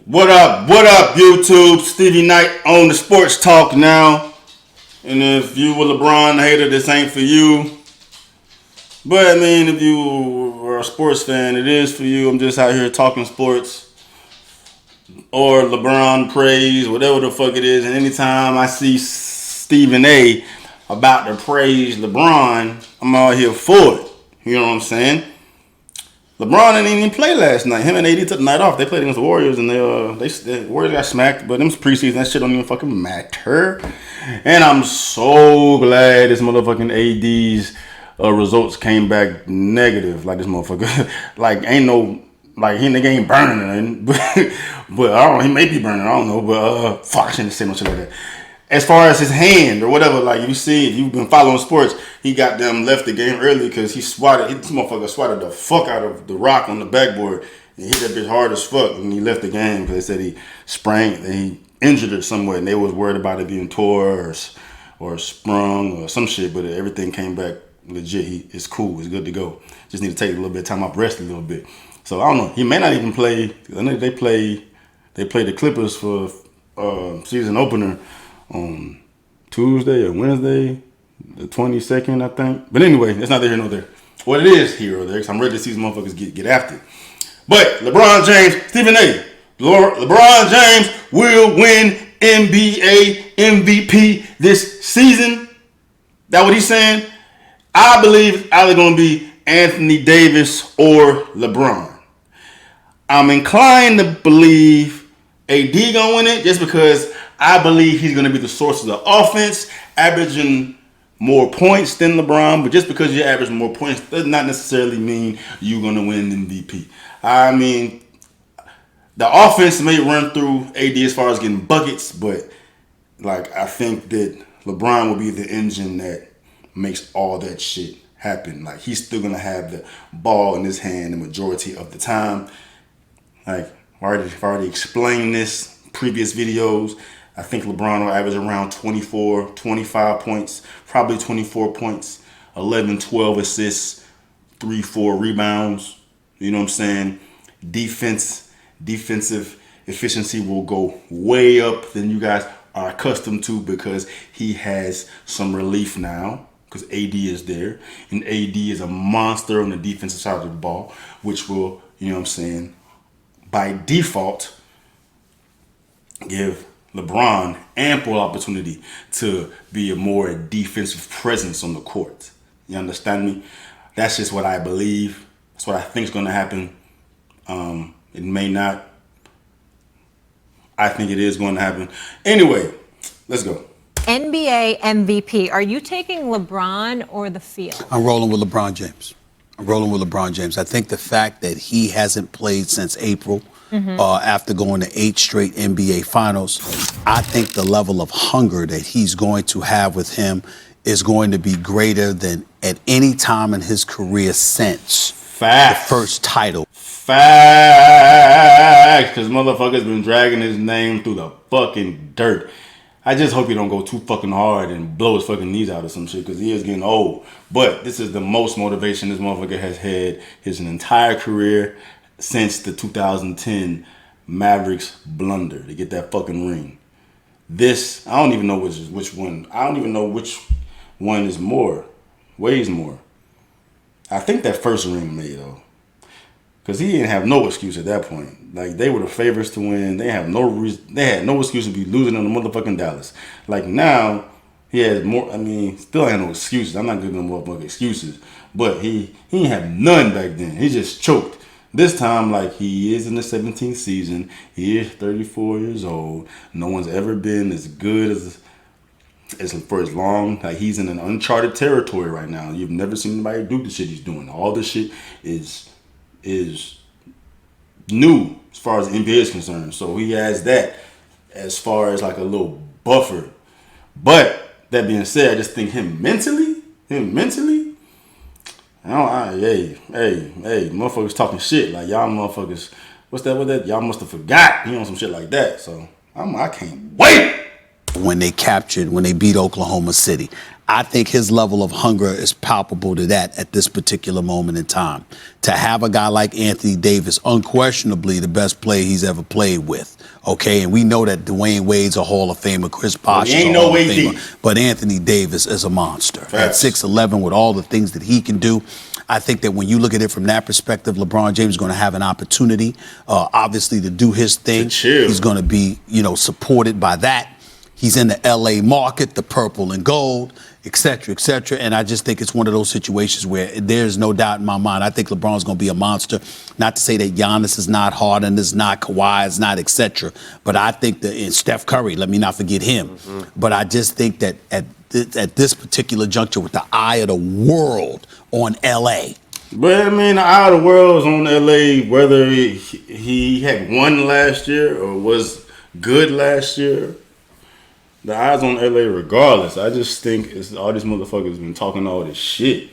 What up, YouTube? Stevie Knight on the Sports Talk now. And if you were LeBron hater, this ain't for you. But I mean, if you are a sports fan, it is for you. I'm just out here talking sports or LeBron praise, whatever the fuck it is. And anytime I see Stephen A about to praise LeBron, I'm out here for it. You know what I'm saying? LeBron didn't even play last night. Him and AD took the night off. They played against the Warriors, and the Warriors got smacked. But them preseason, that shit don't even fucking matter. And I'm so glad this motherfucking AD's results came back negative. Like this motherfucker, like ain't no, like he nigga ain't burning or nothing. But I don't know, he may be burning. I don't know. But fuck, I shouldn't say no shit like that. As far as his hand or whatever, like if you've been following sports, he got them left the game early because this motherfucker swatted the fuck out of the rock on the backboard and hit that bitch hard as fuck, and he left the game because they said he sprained and he injured it somewhere, and they was worried about it being tore or sprung or some shit, but everything came back legit. It's cool, it's good to go. Just need to take a little bit of time off, rest a little bit. So I don't know, he may not even play. I know they play the Clippers for season opener on Tuesday or Wednesday, the 22nd, I think. But anyway, it's neither here nor there. What it is here or there, because I'm ready to see some motherfuckers get after it. But LeBron James, Stephen A. LeBron James will win NBA MVP this season. That what he's saying? I believe it's either going to be Anthony Davis or LeBron. I'm inclined to believe AD going to win it just because I believe he's going to be the source of the offense, averaging more points than LeBron. But just because you average more points does not necessarily mean you're going to win MVP. I mean, the offense may run through AD as far as getting buckets, but like I think that LeBron will be the engine that makes all that shit happen. Like he's still going to have the ball in his hand the majority of the time. Like I've already explained this in previous videos. I think LeBron will average around 24, 25 points, probably 24 points, 11, 12 assists, 3, 4 rebounds. You know what I'm saying? Defensive efficiency will go way up than you guys are accustomed to because he has some relief now because AD is there. And AD is a monster on the defensive side of the ball, which will, you know what I'm saying, by default, give LeBron ample opportunity to be a more defensive presence on the court. You understand me? That's just what I believe. That's what I think is going to happen. It may not. I think it is going to happen. Anyway, let's go. NBA MVP. Are you taking LeBron or the field? I'm rolling with LeBron James. I think the fact that he hasn't played since April, after going to 8 straight NBA finals, I think the level of hunger that he's going to have with him is going to be greater than at any time in his career since the first title. Facts, because motherfuckers been dragging his name through the fucking dirt. I just hope he don't go too fucking hard and blow his fucking knees out or some shit, because he is getting old. But this is the most motivation this motherfucker has had his entire career since the 2010 Mavericks blunder to get that fucking ring. This, I don't even know which one. I don't even know which one is weighs more. I think that first ring may though. Because he didn't have no excuse at that point. Like, they were the favorites to win. They had no excuse to be losing on the motherfucking Dallas. Like, now, he has more. I mean, still had no excuses. I'm not giving him motherfucking excuses. But he ain't have none back then. He just choked. This time, like, he is in the 17th season. He is 34 years old. No one's ever been as good as for as long. Like, he's in an uncharted territory right now. You've never seen anybody do the shit he's doing. All this shit is new as far as NBA is concerned. So he has that as far as like a little buffer. But that being said, I just think him mentally, hey, motherfuckers talking shit. Like, y'all motherfuckers, what's that? Y'all must have forgot, some shit like that. So I can't wait. When they beat Oklahoma City, I think his level of hunger is palpable to that at this particular moment in time. To have a guy like Anthony Davis, unquestionably the best player he's ever played with, okay? And we know that Dwayne Wade's a Hall of Famer, Chris Bosh is a Hall of Famer, but Anthony Davis is a monster. At 6'11", with all the things that he can do, I think that when you look at it from that perspective, LeBron James is going to have an opportunity, obviously, to do his thing. He's going to be, supported by that. He's in the L.A. market, the purple and gold, et cetera, et cetera. And I just think it's one of those situations where there's no doubt in my mind. I think LeBron's going to be a monster. Not to say that Giannis is not, Harden is not, Kawhi is not, et cetera. But I think that, and Steph Curry, let me not forget him. But I just think that at this particular juncture, with the eye of the world on L.A. But, I mean, the eye of the world is on L.A., whether he had won last year or was good last year. The eyes on LA regardless. I just think it's all these motherfuckers been talking all this shit.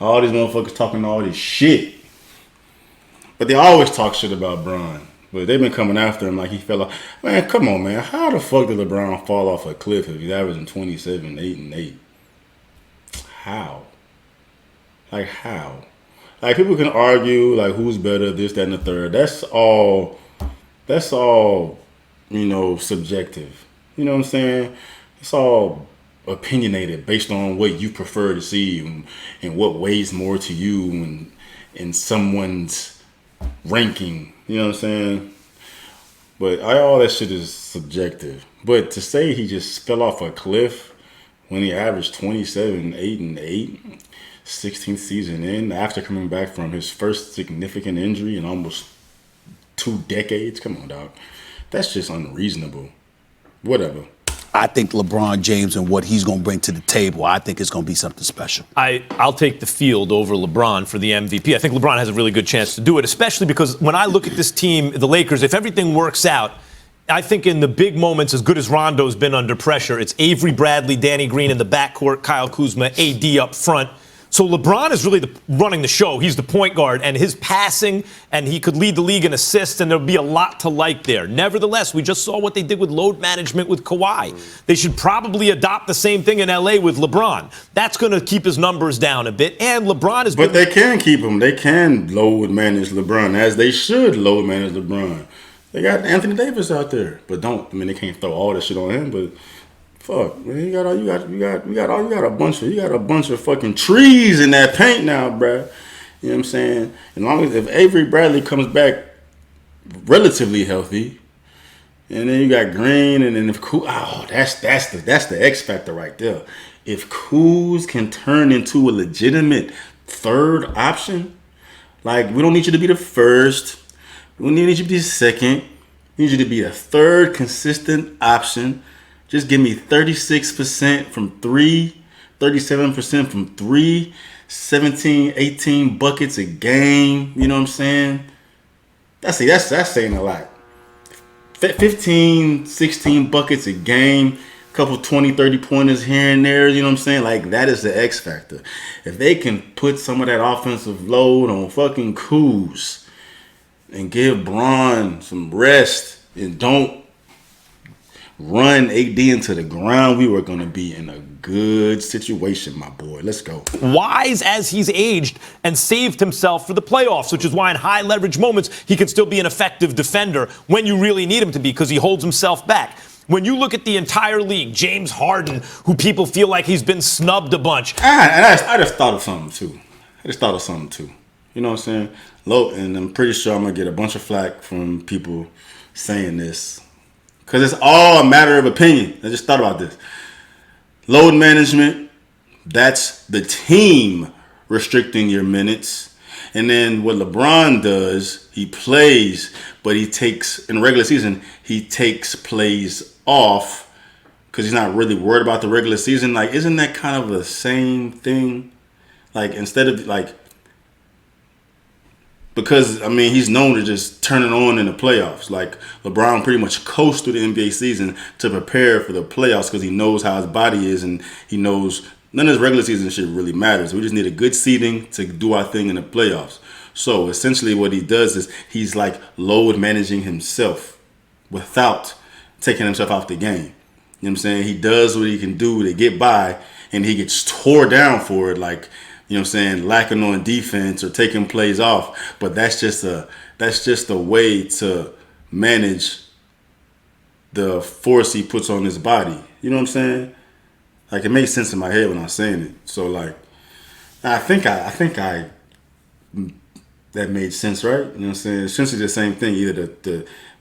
All these motherfuckers talking all this shit. But they always talk shit about Bron. But they've been coming after him like he fell off. Man, come on, man. How the fuck did LeBron fall off a cliff if he's averaging 27, 8, and 8? How? Like, how? Like, people can argue, like, who's better, this, that, and the third. That's all, subjective. You know what I'm saying? It's all opinionated based on what you prefer to see and what weighs more to you in someone's ranking. You know what I'm saying? But all that shit is subjective. But to say he just fell off a cliff when he averaged 27, 8, and 8, 16th season in, after coming back from his first significant injury in almost 2 decades. Come on, dog. That's just unreasonable. Whatever. I think LeBron James and what he's going to bring to the table, I think it's going to be something special. I'll take the field over LeBron for the MVP. I think LeBron has a really good chance to do it, especially because when I look at this team, the Lakers, if everything works out, I think in the big moments, as good as Rondo's been under pressure, it's Avery Bradley, Danny Green in the backcourt, Kyle Kuzma, AD up front. So LeBron is really running the show. He's the point guard, and his passing, and he could lead the league in assists, and there'll be a lot to like there. Nevertheless, we just saw what they did with load management with Kawhi. They should probably adopt the same thing in L.A. with LeBron. That's going to keep his numbers down a bit, and LeBron is... But they can keep him. They can load manage LeBron, as they should load manage LeBron. They got Anthony Davis out there, but they can't throw all that shit on him, but... Fuck, man, you got a bunch of fucking trees in that paint now, bruh. You know what I'm saying? As long as if Avery Bradley comes back relatively healthy, and then you got Green, and then if that's the X factor right there. If Kuz can turn into a legitimate third option, like we don't need you to be the first, we don't need you to be the second, we need you to be a third consistent option. Just give me 36% from 3, 37% from 3, 17, 18 buckets a game. You know what I'm saying? That's saying a lot. 15, 16 buckets a game, a couple 20, 30 pointers here and there. You know what I'm saying? Like, that is the X factor. If they can put some of that offensive load on fucking Kuz and give Bron some rest and don't run AD into the ground, we were going to be in a good situation, my boy. Let's go. Wise as he's aged and saved himself for the playoffs, which is why in high leverage moments he can still be an effective defender when you really need him to be, because he holds himself back. When you look at the entire league, James Harden, who people feel like he's been snubbed a bunch. I just thought of something too. You know what I'm saying? And I'm pretty sure I'm going to get a bunch of flack from people saying this, because it's all a matter of opinion. I just thought about this. Load management, that's the team restricting your minutes. And then what LeBron does, he plays, but in regular season, he takes plays off because he's not really worried about the regular season. Like, isn't that kind of the same thing? Like, instead of, like, because, he's known to just turn it on in the playoffs. Like, LeBron pretty much coasts through the NBA season to prepare for the playoffs because he knows how his body is and he knows none of his regular season shit really matters. We just need a good seeding to do our thing in the playoffs. So, essentially what he does is he's, like, load managing himself without taking himself off the game. You know what I'm saying? He does what he can do to get by, and he gets tore down for it, like, you know what I'm saying, lacking on defense or taking plays off. But that's just a way to manage the force he puts on his body. You know what I'm saying? Like, it makes sense in my head when I'm saying it. So, like, I think that made sense, right? You know what I'm saying? Essentially the same thing. Either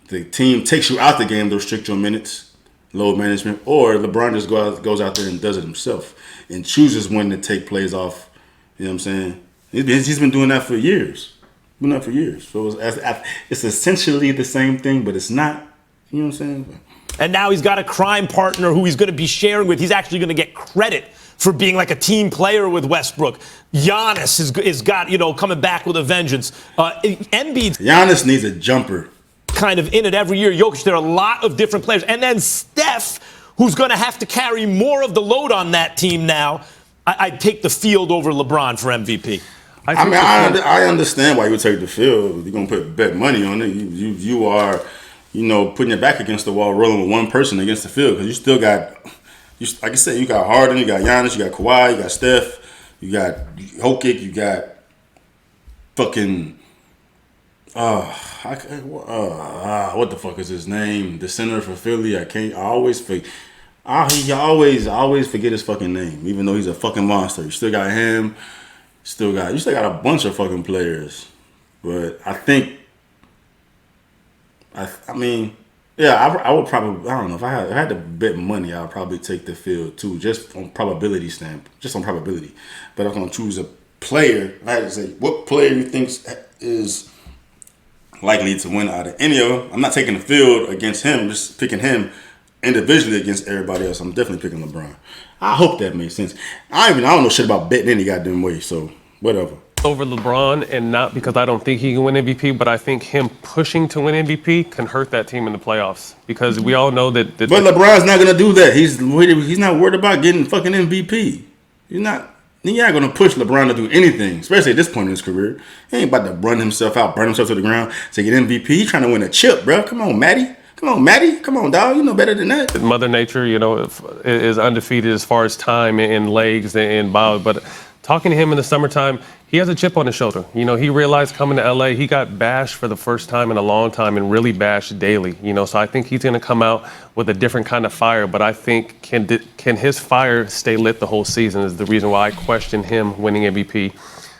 the team takes you out the game to restrict your minutes, load management, or LeBron just goes out there and does it himself and chooses when to take plays off. You know what I'm saying? He's been doing that for years. So it's essentially the same thing, but it's not. You know what I'm saying? And now he's got a crime partner who he's going to be sharing with. He's actually going to get credit for being like a team player with Westbrook. Giannis is got, coming back with a vengeance. Embiid. Giannis needs a jumper. Kind of in it every year. Jokic, there are a lot of different players. And then Steph, who's going to have to carry more of the load on that team now. I'd take the field over LeBron for MVP. I understand why you would take the field. You're going to bet money on it. You are, putting your back against the wall, rolling with one person against the field. Because you still got, like I said, you got Harden, you got Giannis, you got Kawhi, you got Steph, you got Jokic, you got fucking, what the fuck is his name? The center for Philly. I always forget his fucking name, even though he's a fucking monster. You still got him. You still got a bunch of fucking players. But I think, I would probably, I don't know, if I had to bet money, I would probably take the field too, just on probability. But if I'm going to choose a player, if I had to say, what player you think is likely to win out of any of them, I'm not taking the field against him, I'm just picking him individually against everybody else. I'm definitely picking LeBron. I hope that makes sense. I don't know shit about betting any goddamn way, so whatever. Over LeBron, and not because I don't think he can win MVP, but I think him pushing to win MVP can hurt that team in the playoffs, because we all know that. But LeBron's not gonna do that. He's not worried about getting fucking MVP. You're not gonna push LeBron to do anything, especially at this point in his career. He ain't about to burn himself to the ground to get MVP. He's trying to win a chip, bro. Come on, Matty. Come on, dog. You know better than that. Mother Nature, is undefeated as far as time and legs and bout. But talking to him in the summertime, he has a chip on his shoulder. He realized coming to LA, he got bashed for the first time in a long time, and really bashed daily. So I think he's going to come out with a different kind of fire. But I think can his fire stay lit the whole season is the reason why I question him winning MVP.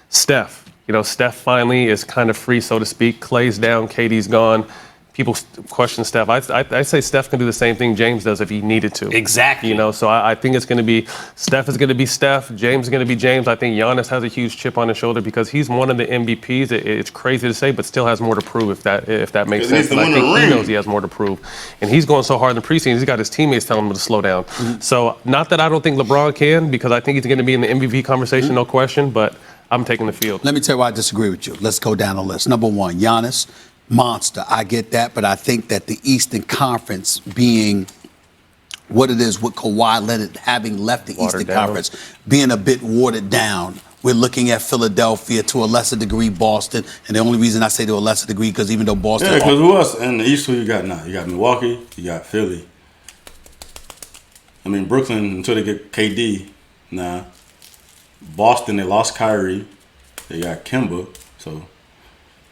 Steph, Steph finally is kind of free, so to speak. Clay's down, KD's gone. People question Steph. I say Steph can do the same thing James does if he needed to. Exactly. So I think it's going to be Steph is going to be Steph. James is going to be James. I think Giannis has a huge chip on his shoulder because he's one of the MVPs. It's crazy to say, but still has more to prove if that makes sense. And I think he knows he has more to prove. And he's going so hard in the preseason. He's got his teammates telling him to slow down. Mm-hmm. So not that I don't think LeBron can, because I think he's going to be in the MVP conversation, no question. But I'm taking the field. Let me tell you why I disagree with you. Let's go down the list. Number one, Giannis. Monster. I get that, but I think that the Eastern Conference being what it is with Kawhi Leonard having left the Eastern Conference, being a bit watered down. We're looking at Philadelphia, to a lesser degree Boston, and the only reason I say to a lesser degree because even though Boston... Yeah, because who else in the East who you got now? You got Milwaukee, you got Philly. Brooklyn, until they get KD, nah. Boston, they lost Kyrie. They got Kemba, so...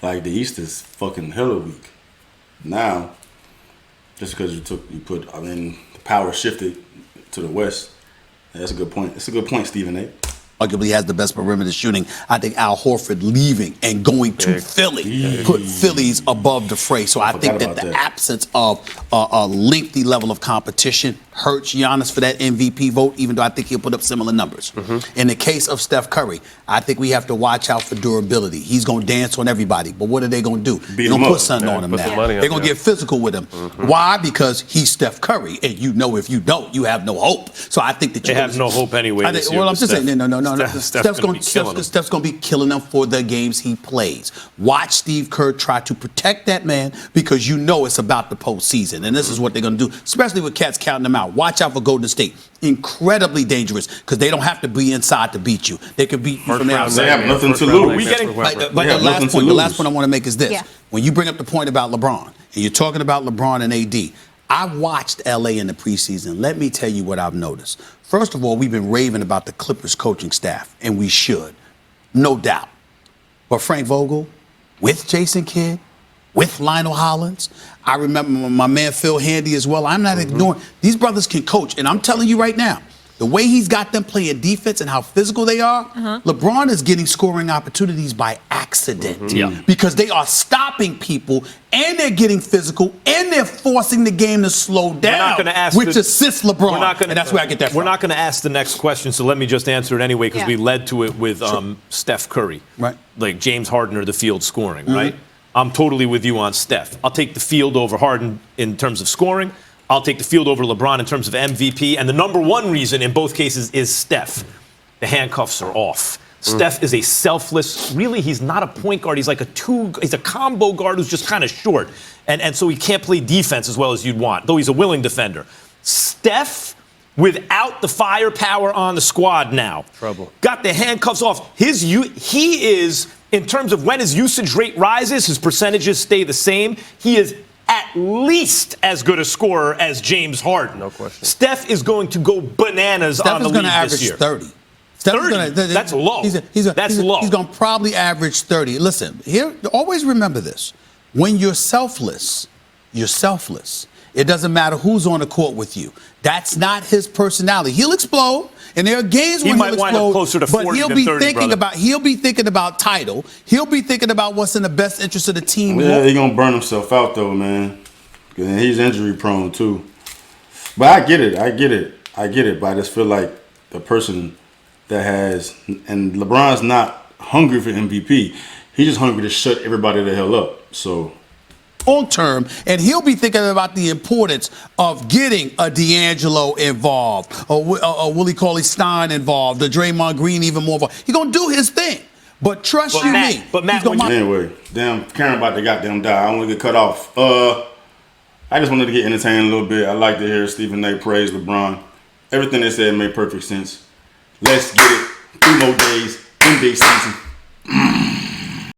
Like, the East is fucking hella weak. Now, just because the power shifted to the West. That's a good point. It's a good point, Stephen A. Arguably has the best perimeter shooting. I think Al Horford leaving and going to Philly put Phillies above the fray. So I think that the absence of a lengthy level of competition hurts Giannis for that MVP vote, even though I think he'll put up similar numbers. Mm-hmm. In the case of Steph Curry, I think we have to watch out for durability. He's going to dance on everybody, but what are they going to do? They're going to put something on him now. They're going to get physical with him. Mm-hmm. Why? Because he's Steph Curry, and if you don't, you have no hope. So I think that they have no hope anyway. I'm just saying, no. Steph's going to be killing them for the games he plays. Watch Steve Kerr try to protect that man because it's about the postseason. And this is what they're going to do, especially with cats counting them out. Watch out for Golden State. Incredibly dangerous because they don't have to be inside to beat you. They can beat you from the outside. They have nothing to lose. But the last point I want to make is this. Yeah. When you bring up the point about LeBron, and you're talking about LeBron and AD, I watched LA in the preseason. Let me tell you what I've noticed. First of all, we've been raving about the Clippers coaching staff, and we should, no doubt. But Frank Vogel, with Jason Kidd, with Lionel Hollins, I remember my man Phil Handy as well. I'm not ignoring. These brothers can coach, and I'm telling you right now, the way he's got them playing defense and how physical they are, LeBron is getting scoring opportunities by accident. Because they are stopping people, and they're getting physical, and they're forcing the game to slow down, which assists LeBron. And that's where I get that from. We're not going to ask the next question, so let me just answer it anyway, because we led to it with Steph Curry. Right. Like James Harden or the field scoring, right? I'm totally with you on Steph. I'll take the field over Harden in terms of scoring. I'll take the field over LeBron in terms of MVP. And the number one reason in both cases is Steph. The handcuffs are off. Steph is a selfless, really, he's not a point guard. He's like he's a combo guard who's just kind of short. And so he can't play defense as well as you'd want, though he's a willing defender. Steph, without the firepower on the squad now, got the handcuffs off. He is, in terms of when his usage rate rises, his percentages stay the same. He is at least as good a scorer as James Harden. No question. Steph is going to go bananas on the league this year. Steph is going to average 30. That's low. That's low. He's going to probably average 30. Listen, here, always remember this. When you're selfless, you're selfless. It doesn't matter who's on the court with you. That's not his personality. He'll explode, and there are games when he'll explode. Wind up closer to 40 but he'll than be 30, thinking about title. He'll be thinking about what's in the best interest of the team. Yeah, he's gonna burn himself out though, man. And he's injury prone too. But I get it. But I just feel like the person that has, and LeBron's not hungry for MVP. He's just hungry to shut everybody the hell up. So. Long term, and he'll be thinking about the importance of getting a D'Angelo involved, or Willie Cauley-Stein involved, the Draymond Green even more involved. He's gonna do his thing, but trust me. But Matt, anyway, damn, Karen about to goddamn die. I don't want to get cut off. I just wanted to get entertained a little bit. I like to hear Stephen A. praise LeBron. Everything they said made perfect sense. Let's get it. 3 more days, NBA season.